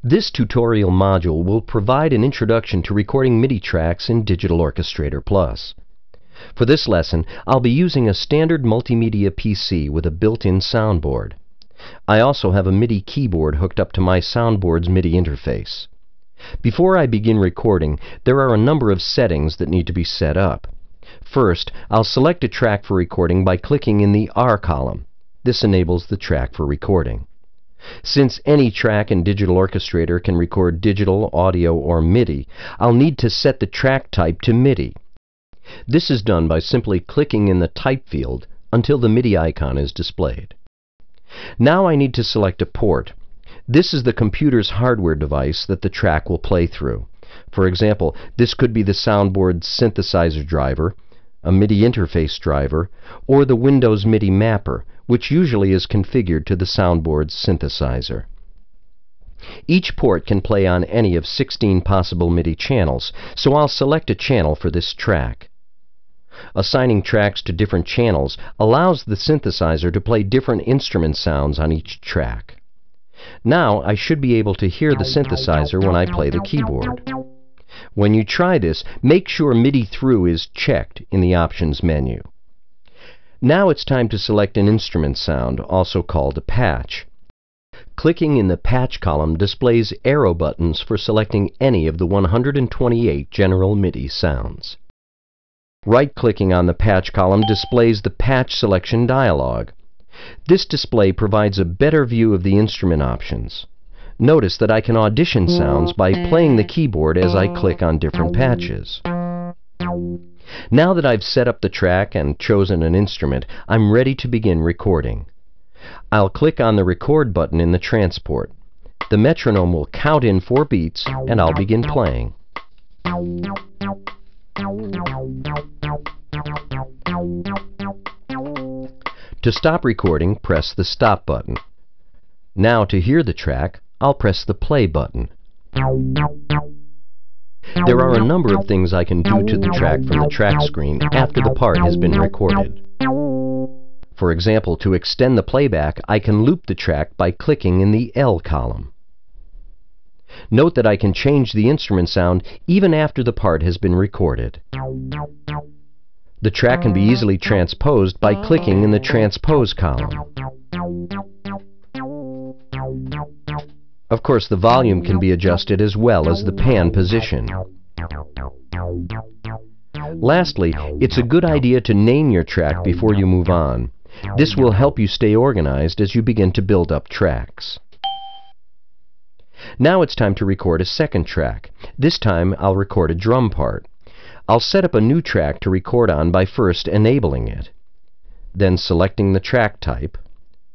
This tutorial module will provide an introduction to recording MIDI tracks in Digital Orchestrator Plus. For this lesson, I'll be using a standard multimedia PC with a built-in soundboard. I also have a MIDI keyboard hooked up to my soundboard's MIDI interface. Before I begin recording, there are a number of settings that need to be set up. First, I'll select a track for recording by clicking in the R column. This enables the track for recording. Since any track in Digital Orchestrator can record digital, audio, or MIDI, I'll need to set the track type to MIDI. This is done by simply clicking in the Type field until the MIDI icon is displayed. Now I need to select a port. This is the computer's hardware device that the track will play through. For example, this could be the soundboard's synthesizer driver, a MIDI interface driver, or the Windows MIDI mapper, which usually is configured to the soundboard's synthesizer. Each port can play on any of 16 possible MIDI channels, so I'll select a channel for this track. Assigning tracks to different channels allows the synthesizer to play different instrument sounds on each track. Now I should be able to hear the synthesizer when I play the keyboard. When you try this, make sure MIDI through is checked in the Options menu. Now it's time to select an instrument sound, also called a patch. Clicking in the Patch column displays arrow buttons for selecting any of the 128 general MIDI sounds. Right-clicking on the Patch column displays the Patch Selection dialog. This display provides a better view of the instrument options. Notice that I can audition sounds by playing the keyboard as I click on different patches. Now that I've set up the track and chosen an instrument, I'm ready to begin recording. I'll click on the Record button in the transport. The metronome will count in 4 beats, and I'll begin playing. To stop recording, press the Stop button. Now to hear the track, I'll press the Play button. There are a number of things I can do to the track from the track screen after the part has been recorded. For example, to extend the playback, I can loop the track by clicking in the L column. Note that I can change the instrument sound even after the part has been recorded. The track can be easily transposed by clicking in the Transpose column. Of course, the volume can be adjusted as well as the pan position. Lastly, it's a good idea to name your track before you move on. This will help you stay organized as you begin to build up tracks. Now it's time to record a second track. This time I'll record a drum part. I'll set up a new track to record on by first enabling it, then selecting the track type,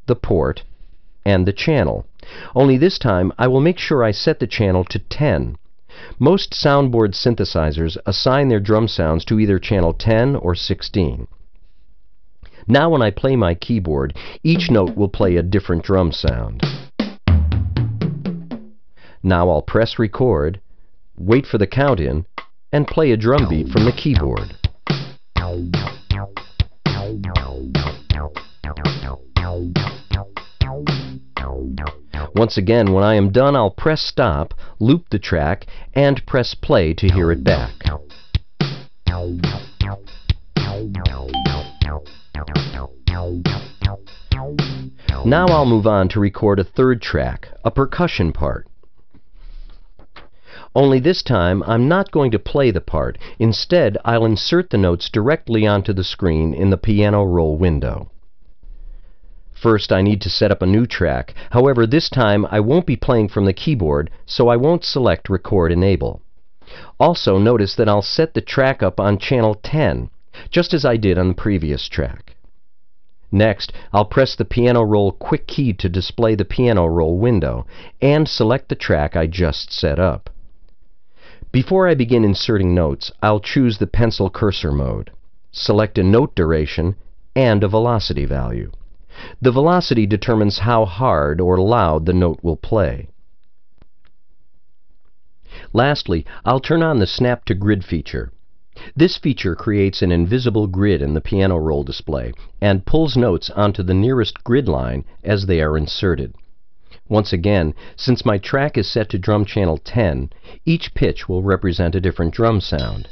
the port, and the channel. Only this time I will make sure I set the channel to 10. Most soundboard synthesizers assign their drum sounds to either channel 10 or 16. Now when I play my keyboard, each note will play a different drum sound. Now I'll press record, wait for the count-in, and play a drum beat from the keyboard. Once again, when I am done, I'll press stop, loop the track, and press play to hear it back. Now I'll move on to record a third track, a percussion part. Only this time, I'm not going to play the part. Instead, I'll insert the notes directly onto the screen in the piano roll window. First, I need to set up a new track. However, this time I won't be playing from the keyboard, so I won't select Record Enable. Also, notice that I'll set the track up on channel 10, just as I did on the previous track. Next, I'll press the piano roll quick key to display the piano roll window, and select the track I just set up. Before I begin inserting notes, I'll choose the pencil cursor mode, select a note duration, and a velocity value. The velocity determines how hard or loud the note will play. Lastly, I'll turn on the Snap to Grid feature. This feature creates an invisible grid in the piano roll display and pulls notes onto the nearest grid line as they are inserted. Once again, since my track is set to drum channel 10, each pitch will represent a different drum sound.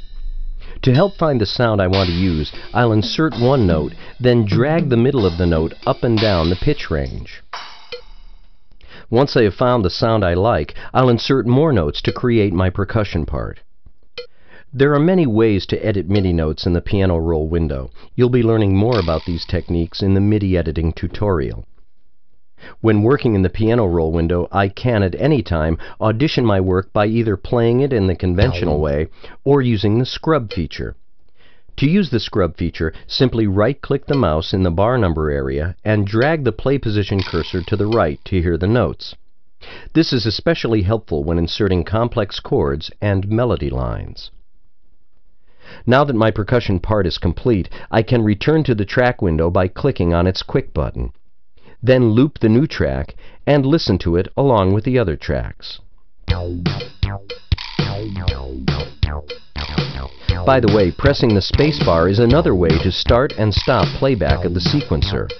To help find the sound I want to use, I'll insert one note, then drag the middle of the note up and down the pitch range. Once I have found the sound I like, I'll insert more notes to create my percussion part. There are many ways to edit MIDI notes in the piano roll window. You'll be learning more about these techniques in the MIDI editing tutorial. When working in the piano roll window, I can at any time audition my work by either playing it in the conventional way or using the scrub feature. To use the scrub feature, simply right-click the mouse in the bar number area and drag the play position cursor to the right to hear the notes. This is especially helpful when inserting complex chords and melody lines. Now that my percussion part is complete, I can return to the track window by clicking on its Quick button. Then loop the new track and listen to it along with the other tracks. By the way, pressing the spacebar is another way to start and stop playback of the sequencer.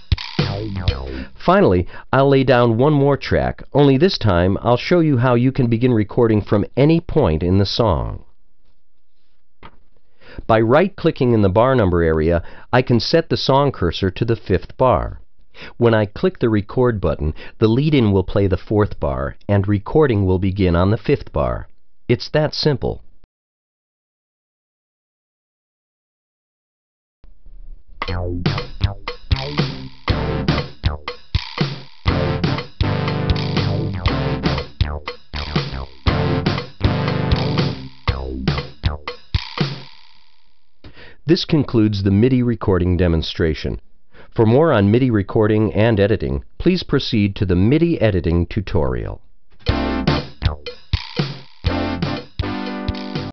Finally, I'll lay down one more track, only this time I'll show you how you can begin recording from any point in the song. By right-clicking in the bar number area, I can set the song cursor to the 5th bar. When I click the record button, the lead-in will play the 4th bar and recording will begin on the 5th bar. It's that simple. This concludes the MIDI recording demonstration. For more on MIDI recording and editing, please proceed to the MIDI editing tutorial.